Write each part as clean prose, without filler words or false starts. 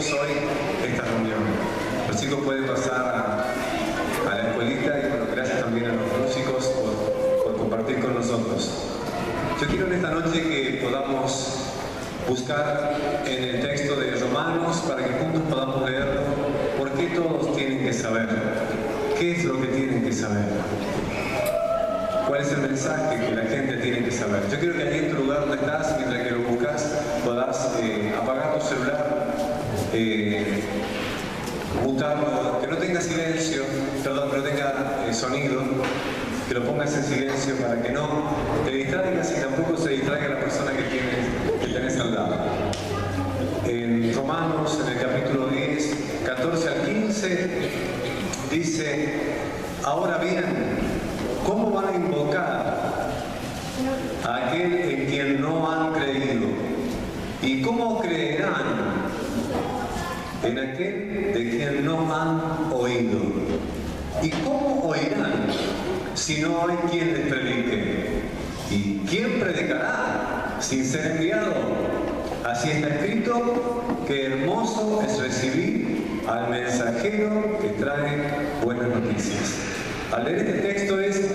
nosotros hoy esta reunión. Los chicos pueden pasar a la escuelita y bueno, gracias también a los músicos por compartir con nosotros. Yo quiero en esta noche que podamos buscar en el texto de Romanos para que juntos podamos leerlo. ¿Por qué todos tienen que saber? ¿Qué es lo que tienen que saber? ¿Cuál es el mensaje que la gente tiene que saber? Yo quiero que allí en tu lugar donde estás, mientras que lo buscas, puedas apagar tu celular, mutarlo, que no tenga silencio, perdón, que no tenga sonido, que lo pongas en silencio para que no te distraigas y tampoco se distraiga la persona que tenés al lado. En Romanos, en el capítulo 10, 14 al 15, dice: ahora bien, ¿cómo van a invocar a aquel en quien no han creído? ¿Y cómo creerán en aquel de quien no han oído? ¿Y cómo oirán si no hay quien les predique? ¿Y quién predicará sin ser enviado? Así está escrito, que hermoso es recibir al mensajero que trae buenas noticias. Al leer este texto es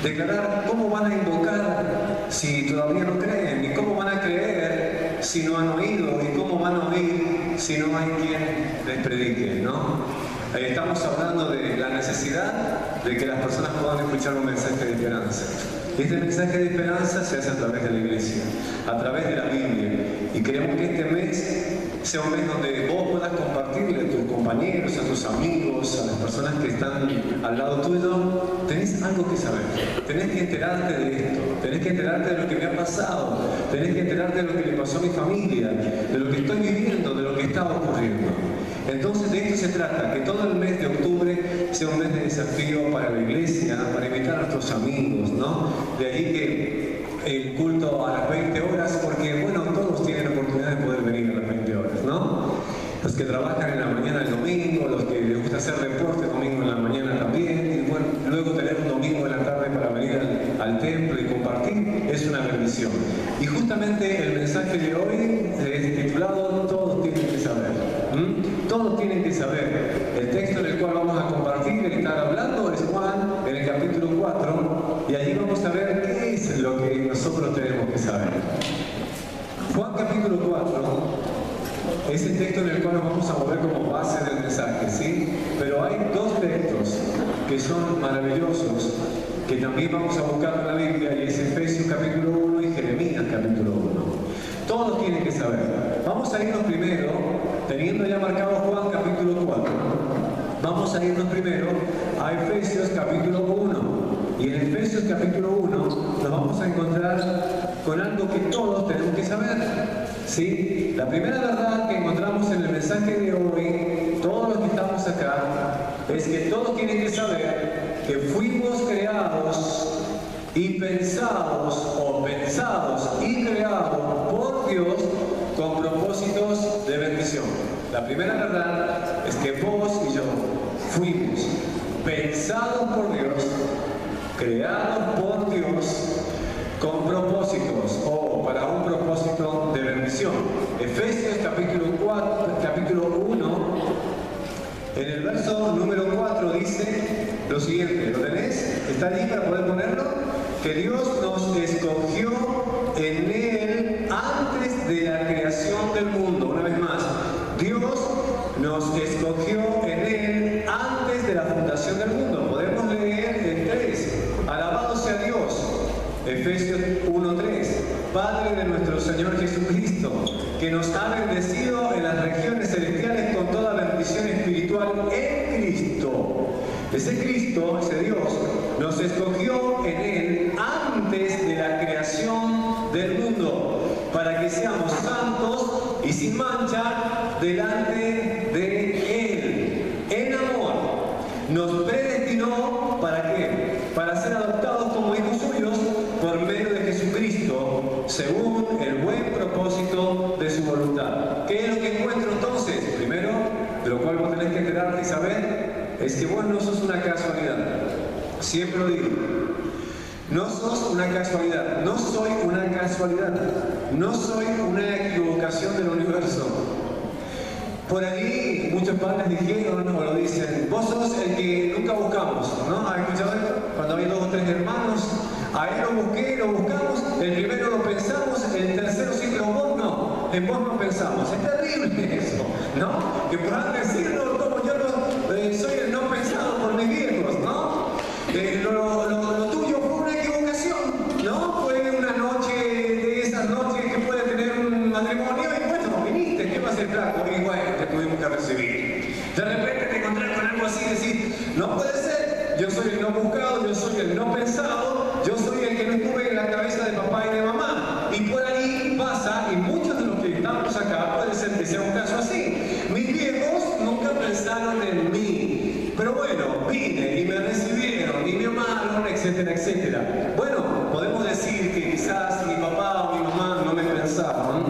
declarar cómo van a invocar si todavía no creen, y cómo van a creer si no han oído, y cómo van a oír si no hay quien les predique, ¿no? Estamos hablando de la necesidad de que las personas puedan escuchar un mensaje de esperanza. Y este mensaje de esperanza se hace a través de la iglesia, a través de la Biblia. Y queremos que este mes sea un mes donde vos puedas compartirle a tus compañeros, a tus amigos, a las personas que están al lado tuyo. Tenés algo que saber, tenés que enterarte de esto, tenés que enterarte de lo que me ha pasado, tenés que enterarte de lo que le pasó a mi familia, de lo que estoy viviendo, de lo que está ocurriendo. Entonces de esto se trata, que todo el mes de octubre sea un mes de desafío para la iglesia, para invitar a nuestros amigos, ¿no? De ahí que el culto a las 20 horas, porque bueno, todos tienen oportunidad de poder venir a las 20 horas, ¿no? Los que trabajan en la mañana el domingo, los que les gusta hacer deporte domingo en la mañana también, y bueno, luego tener un domingo en la tarde para venir al templo y compartir, es una bendición. Y justamente el mensaje de hoy es titulado Todos tienen que saber. Todos tienen que saber. El texto en el cual vamos a compartir y estar hablando es Juan, en el capítulo 4, y allí vamos a ver qué es lo que nosotros tenemos que saber. Juan capítulo 4 es el texto en el cual nos vamos a mover como base del mensaje, ¿sí? Pero hay dos textos que son maravillosos, que también vamos a buscar en la Biblia, y es Efesios capítulo 1 y Jeremías capítulo 1. Todos tienen que saber. Vamos a irnos primero, teniendo ya marcado Juan capítulo 4, vamos a irnos primero a Efesios capítulo 1. Y en Efesios capítulo 1 nos vamos a encontrar con algo que todos tenemos que saber, ¿sí? La primera verdad que encontramos en el mensaje de hoy, todos los que estamos acá, es que todos tienen que saber que fuimos creados y pensados y creados por Dios con propósitos de bendición. La primera verdad es que vos y yo fuimos pensados por Dios, creados por Dios con propósitos o para un propósito de bendición. Efesios capítulo 1, en el verso número 4 dice lo siguiente, ¿lo tenés? ¿Está allí para poder ponerlo? Que Dios nos escogió en Él antes de la creación del mundo. Una vez más, Dios nos escogió en Él antes de la fundación del mundo. Podemos leer el 3. Alabado sea Dios. Efesios 1:3. Padre de nuestro Señor Jesucristo, que nos ha bendecido en las regiones celestiales con toda bendición espiritual en Cristo. Ese Cristo, ese Dios, nos escogió en Él antes de la creación del mundo, para que seamos santos y sin mancha delante de Él. En amor, nos predestinó, ¿para qué? Para ser adoptados como hijos suyos por medio de Jesucristo, según el buen propósito de su voluntad. ¿Qué es lo que encuentro entonces? Primero, de lo cual vos tenés que enterarte y saber, es que vos no sos una casualidad. Siempre lo digo. No sos una casualidad. No soy una casualidad. No soy una equivocación del universo. Por ahí muchos padres dijeron o lo dicen, vos sos el que nunca buscamos, ¿no? ¿Has escuchado esto? Cuando había 2 o 3 hermanos, a él lo busqué, lo buscamos, el primero lo pensamos, el tercero sí, pero vos no, en vos no pensamos. Es terrible eso, ¿no? Que puedan decirlo como yo soy el no pensado por mis viejos, ¿no? Lo tuyo fue una equivocación, ¿no? Fue una noche de esas noches que puede tener un matrimonio y bueno, viniste, ¿qué va a ser flaco? Y bueno, te tuvimos que recibir. De repente te encontrás con algo así y decís, no puede ser, yo soy el no buscado, yo soy el no pensado, yo soy el que no estuve en la cabeza de papá y de mamá. Y por ahí pasa, y muchos de los que estamos acá puede ser que sea un caso así. Mis viejos nunca pensaron en mí, pero bueno, vine y me recibieron y me amaron, etcétera, etcétera. Bueno, podemos decir que quizás mi papá o mi mamá no me pensaron,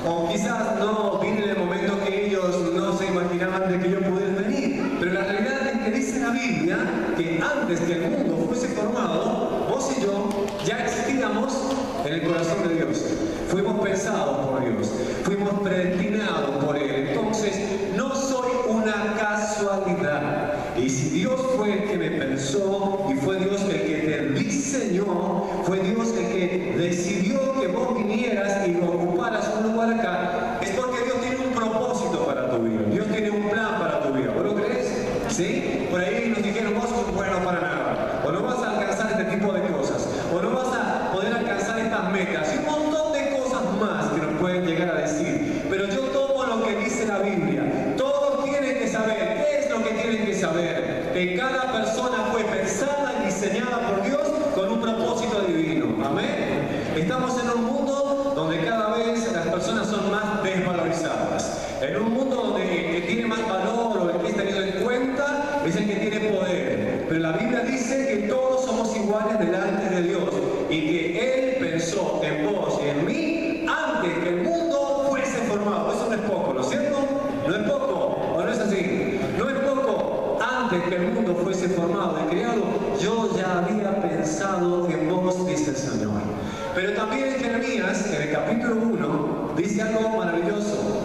o quizás no vine en el momento que ellos no se imaginaban de que yo pudiera venir, pero la realidad es que dice la Biblia que antes que el mundo fuese formado, vos y yo ya existíamos en el corazón de Dios. Fuimos pensados por Dios, fuimos predestinados por Él. Entonces, no soy una casualidad. Y si Dios fue el que me pensó y fue Dios el que te diseñó, fue Dios el que decidió que vos vinieras y ocuparas un lugar acá, es porque Dios tiene un propósito para tu vida. Dios tiene un plan para tu vida. ¿Vos lo crees? ¿Sí? Por ahí nos dijeron, vos sos bueno para nada, o no vas a alcanzar este tipo de cosas, o no vas a poder alcanzar estas metas, y un montón de cosas más que nos pueden llegar a decir. Pero yo tomo lo que dice la Biblia. Todos tienen que saber. ¿Qué es lo que tienen que saber? Que cada persona fue pensada y diseñada por Dios con un propósito divino. Amén. Estamos en un mundo donde cada vez las personas son más desvalorizadas. En un mundo donde el que tiene más valor o el que es tenido en cuenta es el que tiene poder. Pero la Biblia dice que todos somos iguales delante de Dios y que Él pensó en vos y en mí antes que el mundo fuese formado. Eso no es poco, ¿no es cierto? No es poco, ¿o no es así? No es poco. Antes que el mundo fuese formado y creado, yo ya había pensado en vos, dice el Señor. Pero también en Jeremías, en el capítulo 1, dice algo maravilloso.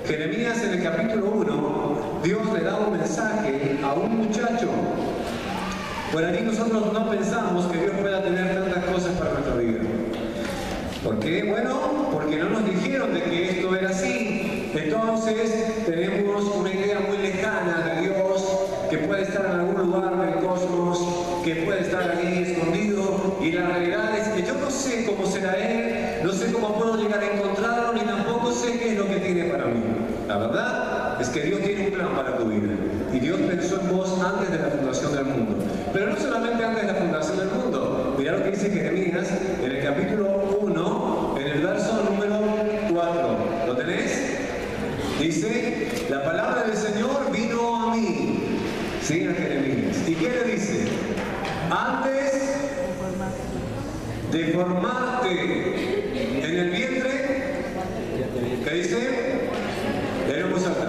Jeremías, en el capítulo 1, Dios le da un mensaje a un muchacho. Por ahí nosotros no pensamos que Dios pueda tener tantas cosas para nuestra vida. ¿Por qué? Bueno, porque no nos dijeron de que esto era así. Entonces tenemos una idea muy lejana de Dios, que puede estar en algún lugar del cosmos, que puede estar ahí escondido, y la realidad es que yo no sé cómo será Él, no sé cómo puedo llegar a encontrarlo, ni tampoco sé qué es lo que tiene para mí. La verdad es que Dios tiene un plan para tu vida, y Dios pensó en vos antes de la fundación del mundo. Pero no solamente antes de la fundación del mundo. Mirá lo que dice Jeremías en el capítulo 1, en el verso número 4. ¿Lo tenés? Dice, la palabra del Señor vino a mí. Sí, a Jeremías. ¿Y qué le dice? Antes de formarte en el vientre, ¿qué dice? Léelo en voz alta.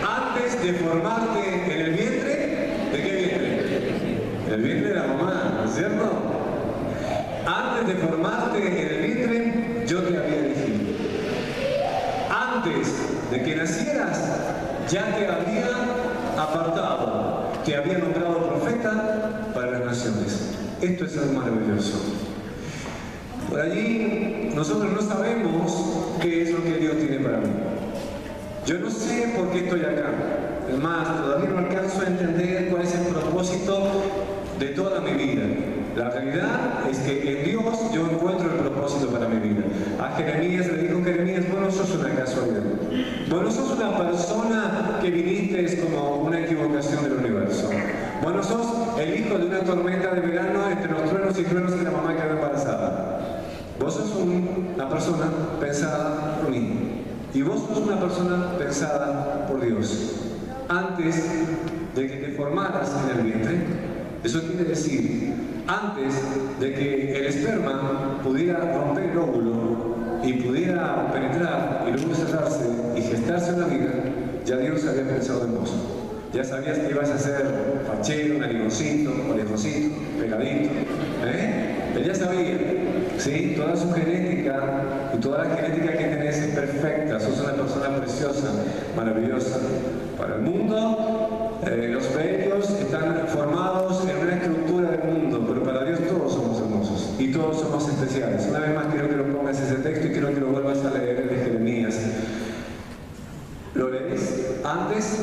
Antes de formarte en el vientre, ¿de qué vientre? El vientre de la mamá, ¿no es cierto? Antes de formarte en el vientre, yo te había elegido. Antes de que nacieras, ya te había apartado, te había nombrado profeta para las naciones. Esto es algo maravilloso. Por allí nosotros no sabemos qué es lo que Dios tiene para mí. Yo no sé por qué estoy acá. Es más, todavía no alcanzo a entender cuál es el propósito de toda mi vida. La realidad es que en Dios yo encuentro el propósito para mi vida. A Jeremías le dijo Jeremías, vos no sos una casualidad. Vos no sos una persona que viniste es como una equivocación del universo. Vos no sos el hijo de una tormenta de verano entre los truenos y truenos que la mamá quedó embarazada. Vos sos una persona pensada por mí. Y vos sos una persona pensada por Dios. Antes de que te formaras en el vientre, eso quiere decir, antes de que el esperma pudiera romper el óvulo y pudiera penetrar y luego cerrarse y gestarse una vida, ya Dios había pensado en vos. Ya sabías que ibas a ser fachero, narigoncito, orejosito, pegadito. Él ya sabía, ¿sí? Toda su genética y toda la genética que tenés es perfecta. Sos una persona preciosa. maravillosa. Para el mundo, los bellos están formados en una estructura del mundo, pero para Dios todos somos hermosos y todos somos especiales. Una vez más quiero que lo pongas ese texto y quiero que lo vuelvas a leer, el de Jeremías. ¿Lo lees? Antes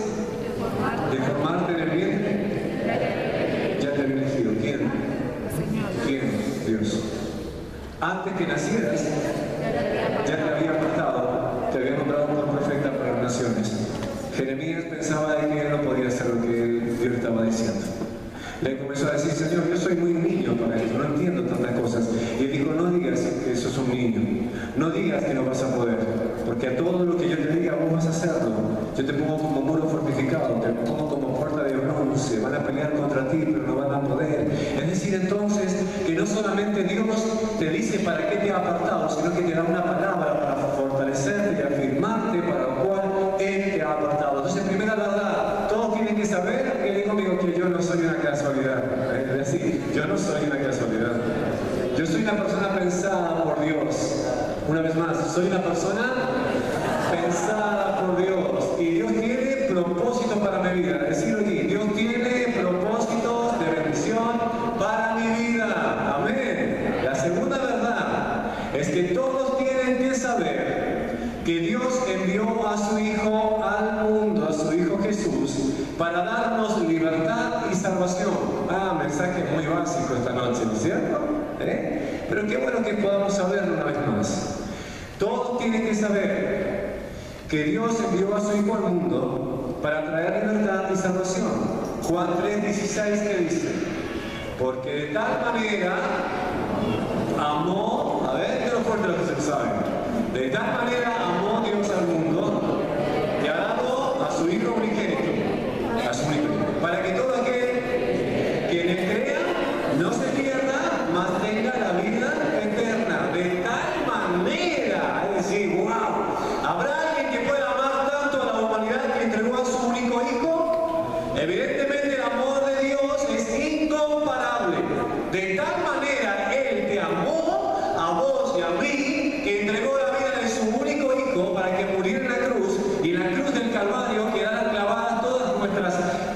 de formarte en el vientre, ya te había elegido. ¿Quién? ¿Quién? Dios. Antes que nacieras, ya te había apartado, te había nombrado por profeta para las naciones. Jeremías pensaba de que él no podía hacer lo que Dios estaba diciendo. Le comenzó a decir: Señor, yo soy muy niño para esto, no entiendo tantas cosas. Y él dijo: no digas que sos un niño, no digas que no vas a poder, porque a todo lo que yo te diga vos vas a hacerlo. Yo te pongo como muro fortificado, te pongo como puerta de bronce, van a pelear contra ti, pero no van a poder. Es decir, entonces, que no solamente Dios te dice para qué te ha apartado, sino que te da una palabra para fortalecerte y afirmarte para lo cual Él te ha apartado. Entonces, primera verdad, todos tienen que saber, que digo amigo, que yo no soy una casualidad. Es decir, yo no soy una casualidad. Yo soy una persona pensada por Dios. Una vez más, soy una persona pensada por Dios. Y Dios tiene propósitos para mi vida. Decirlo aquí, Dios tiene propósitos de bendición para mi vida. Amén. La segunda verdad es que todos tienen que saber que Dios envió a su Hijo al mundo, a su Hijo Jesús, para darnos libertad y salvación. Mensaje muy básico esta noche, ¿no es cierto? Pero qué bueno que podamos saberlo una vez más. Todos tienen que saber que Dios envió a su Hijo al mundo para traer libertad y salvación. Juan 3:16, ¿qué dice? Porque de tal manera amó, a ver, que lo fuerte lo que se sabe. De tal manera amó Dios al mundo que ha dado a su Hijo unigénito, para que todo aquel que en él crea no se pierda, mas tenga la vida eterna. De tal manera, es decir, wow, ¿habrá alguien que pueda amar tanto a la humanidad que entregó a su único Hijo? Evidentemente el amor de Dios es incomparable. De tal manera Él te amó a vos y a mí, que entregó la vida de su único Hijo para que muriera en la cruz, y en la cruz del Calvario quedaran clavadas todas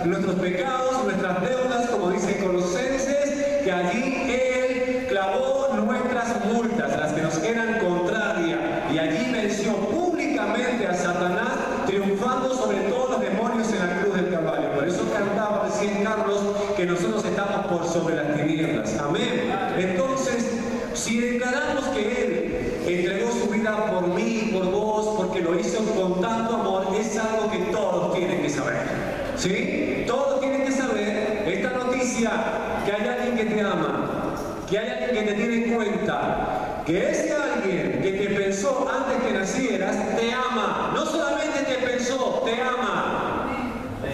nuestros pecados, nuestras deudas, como dice Colosenses, que allí Él clavó nuestras multas, las que nos eran contrarias, y allí venció públicamente a Satanás, triunfando sobre todos los demonios en la cruz del Calvario. Por eso cantaba recién Carlos que nosotros estamos por sobre las tinieblas. Amén. Entonces, si declaramos que Él entregó su vida por mí, por vos, porque lo hizo con tanto amor, es algo que todos tienen que saber. ¿Sí? Todos tienen que saber esta noticia, que hay alguien que te ama, que hay alguien que te tiene en cuenta, que ese alguien que te pensó antes que nacieras, te ama. No solamente te pensó, te ama.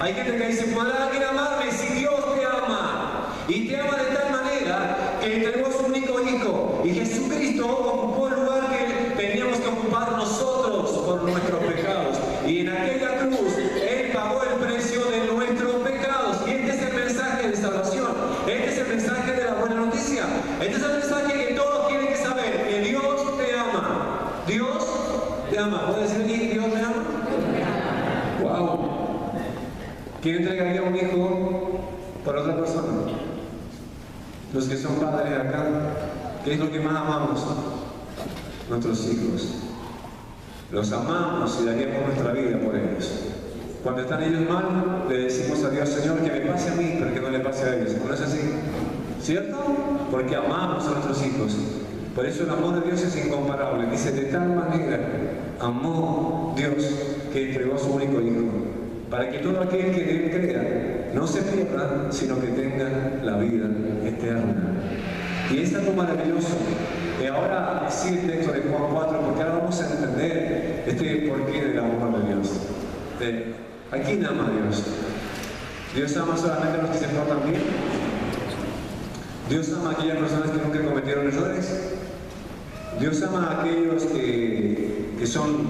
Hay gente que dice: ¿podrá alguien amarme? Si Dios te ama. Y te ama de tal manera que entregó a su único Hijo. Y Jesucristo ocupó el lugar que teníamos que ocupar nosotros por nuestros pecados. Y en aquella cruz, Él pagó el precio de nuestros pecados. Y este es el mensaje de salvación. Este es el mensaje de la buena noticia. Este es el mensaje que todos tienen que saber: que Dios te ama. Dios te ama. ¿Puedes decir: Dios me ama? ¡Wow! ¿Quién entregaría un hijo por otra persona? Los que son padres acá, ¿qué es lo que más amamos? Nuestros hijos. Los amamos y daríamos nuestra vida por ellos. Cuando están ellos mal, le decimos a Dios: Señor, que me pase a mí, pero que no le pase a ellos. ¿No es así? ¿Cierto? Porque amamos a nuestros hijos. Por eso el amor de Dios es incomparable. Dice: de tal manera amó Dios que entregó a su único Hijo, para que todo aquel que en Él crea no se pierda, sino que tenga la vida eterna. Y es algo maravilloso. Y ahora sí el texto de Juan 4, porque ahora vamos a entender este porqué del amor de Dios. ¿A quién ama Dios? ¿Dios ama solamente a los que se portan bien? ¿Dios ama a aquellas personas que nunca cometieron errores? ¿Dios ama a aquellos que son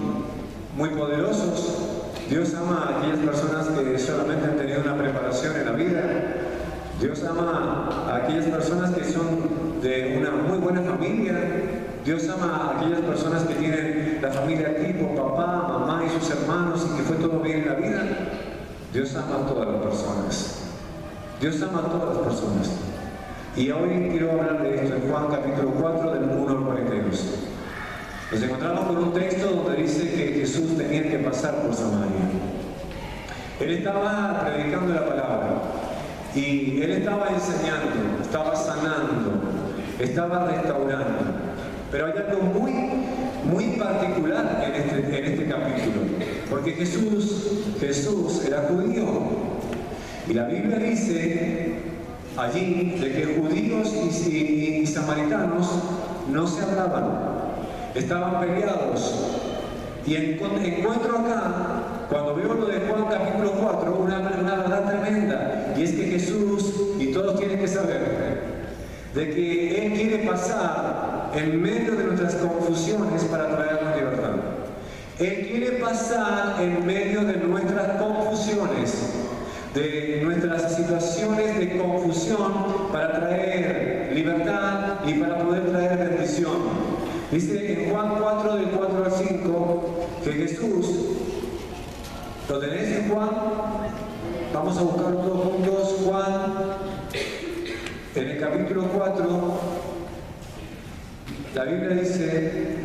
muy poderosos? ¿Dios ama a aquellas personas que solamente han tenido una preparación en la vida? Dios ama a aquellas personas que son de una muy buena familia. Dios ama a aquellas personas que tienen la familia tipo papá, mamá y sus hermanos y que fue todo bien en la vida. Dios ama a todas las personas. Dios ama a todas las personas. Y hoy quiero hablar de esto en Juan capítulo 4 del 1 al 42. Nos encontramos con un texto donde dice que Jesús tenía que pasar por Samaria. Él estaba predicando la palabra y Él estaba enseñando, estaba sanando, estaba restaurando. Pero hay algo muy particular en este capítulo, porque Jesús era judío. Y la Biblia dice allí de que judíos y samaritanos no se hablaban, estaban peleados. Y encuentro acá, cuando veo lo de Juan capítulo 4, una verdad tremenda, y es que Jesús, y todos tienen que saber, de que Él quiere pasar en medio de nuestras confusiones para traernos libertad. Él quiere pasar en medio de nuestras confusiones, de nuestras situaciones de confusión, para traer libertad y para poder traer bendición. Dice en Juan 4, del 4 al 5, que Jesús, ¿lo tenéis en Juan? Vamos a buscar todos juntos Juan, en el capítulo 4, la Biblia dice: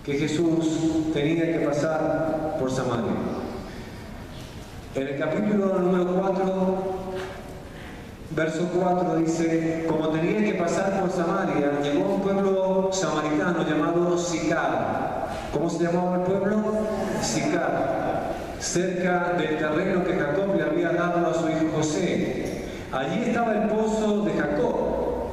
que Jesús tenía que pasar por Samaria. En el capítulo número 4, verso 4 dice: como tenía que pasar por Samaria, llegó a un pueblo samaritano llamado Sicar. ¿Cómo se llamaba el pueblo? Sicar, cerca del terreno que Jacob le había dado a su hijo José. Allí estaba el pozo de Jacob.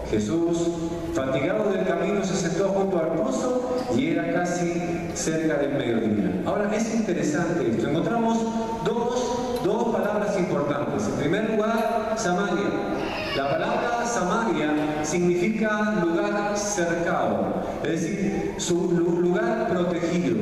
Jesús, fatigado del camino, se sentó junto al pozo y era casi cerca del mediodía. Ahora, es interesante esto. Encontramos dos palabras importantes. En primer lugar, Samaria. La palabra Samaria significa lugar cercado, es decir, su lugar protegido,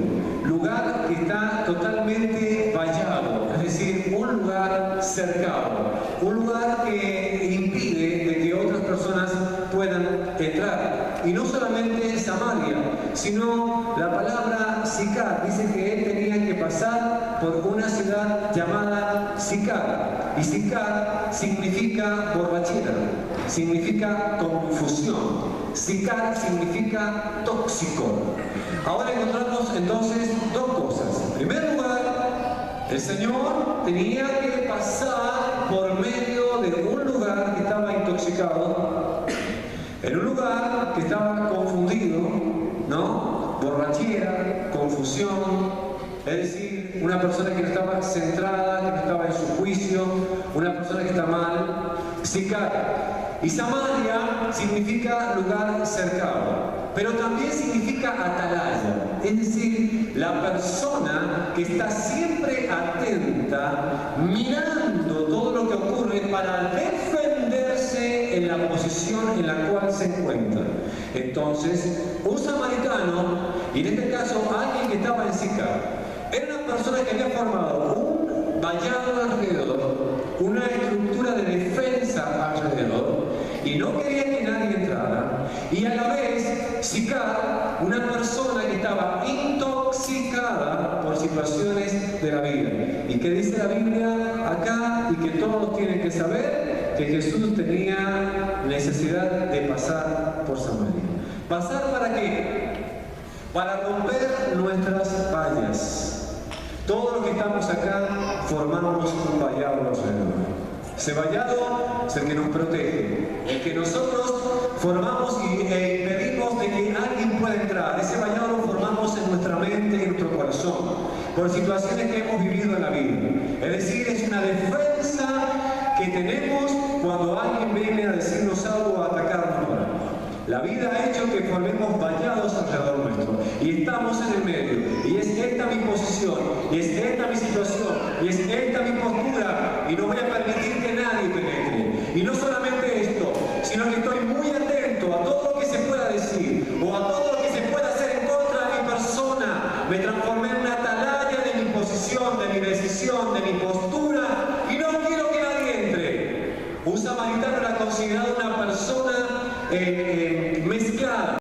lugar que está totalmente vallado, es decir, un lugar cercado, un lugar que impide de que otras personas puedan entrar. Y no solamente Samaria, sino la palabra Sicar dice que él tenía que pasar por una ciudad llamada Sicar. Y Sicar significa borrachera, significa confusión. Sicar significa tóxico. Ahora encontramos entonces dos cosas. En primer lugar, el Señor tenía que pasar por medio de un lugar que estaba intoxicado, en un lugar que estaba confundido, ¿no? Borrachera, confusión. Es decir, una persona que no estaba centrada, que no estaba en su juicio, una persona que está mal. Sicar. Y Samaria significa lugar cercado, pero también significa atalaya, es decir, la persona que está siempre atenta, mirando todo lo que ocurre para defenderse en la posición en la cual se encuentra. Entonces, un samaritano, y en este caso alguien que estaba en Sicar, era una persona que había formado un vallado alrededor, una estructura de defensa alrededor, y no quería que nadie entrara. Y a la vez, Sicar, una persona que estaba intoxicada por situaciones de la vida. ¿Y qué dice la Biblia acá? Y que todos tienen que saber que Jesús tenía necesidad de pasar por Samaria. ¿Pasar para qué? Para romper nuestras vallas. Todos los que estamos acá formamos un vallado alrededor. Ese vallado es el que nos protege, el que nosotros formamos y pedimos de que alguien pueda entrar. Ese vallado lo formamos en nuestra mente y en nuestro corazón, por situaciones que hemos vivido en la vida. Es decir, es una defensa que tenemos cuando alguien viene a decirnos algo, a atacarnos. La vida ha hecho que formemos vallados alrededor nuestro y estamos en el medio, y es esta mi posición, y es esta mi situación, y es esta mi postura, y no voy a permitir que nadie penetre. Y no solamente esto, sino que estoy muy atento a todo lo que se pueda decir o a todo lo que se pueda hacer en contra de mi persona. Me transformé en una atalaya de mi posición, de mi decisión, de mi postura, y no quiero que nadie entre. Un samaritano era considerado una persona Me